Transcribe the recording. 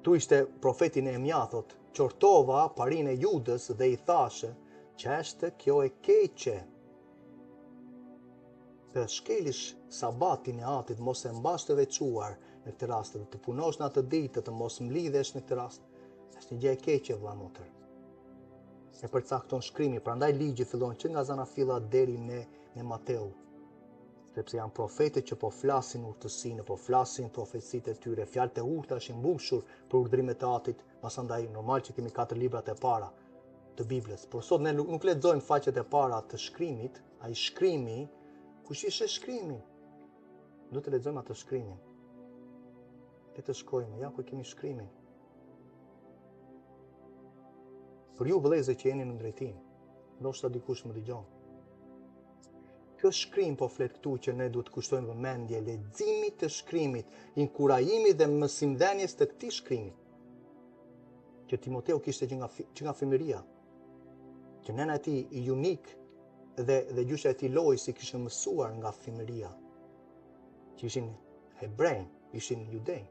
Këtu ishte profeti Nehemia thot, qortova parin e Judës dhe i thashe, ç'është kjo e keqe. Të shkelish sabatin e atit, mos e mbash të veçuar në këtë rast, të punosh në atë ditë, të mos mlidhesh në këtë rast, është një gjë e keqe vëlla motër. E përcakton shkrimi, prandaj ligji fillon që nga Zanafilla deri në Mateu. Sepse janë profetët që po flasin urtësinë, po flasin profecitë e tyre, fjalët e urta është mbushur për urdhrimet e atit, pasandaj normal që kemi 4 librat e para të Biblës. Por sot ne nuk lexojmë faqet e para të shkrimit, ai shkrimi, kush ishte shkrimi? Do të lexojmë atë shkrimin. Le të shkojmë, ja ku kemi shkrimin. Për ju vëllezër që jeni në drejtim, ndoshta dikush më dëgjon. Kjo shkrim po flet këtu që ne duhet të kushtojmë vëmendje leximit të shkrimit, inkurajimit dhe mësimdhënies të këtij shkrimi. Që Timoteu kishte që nga fëmijëria. Që nëna e tij Junik dhe gjysha e tij Lois i kishin mësuar nga fëmijëria. Që ishin hebrejë, ishin judej.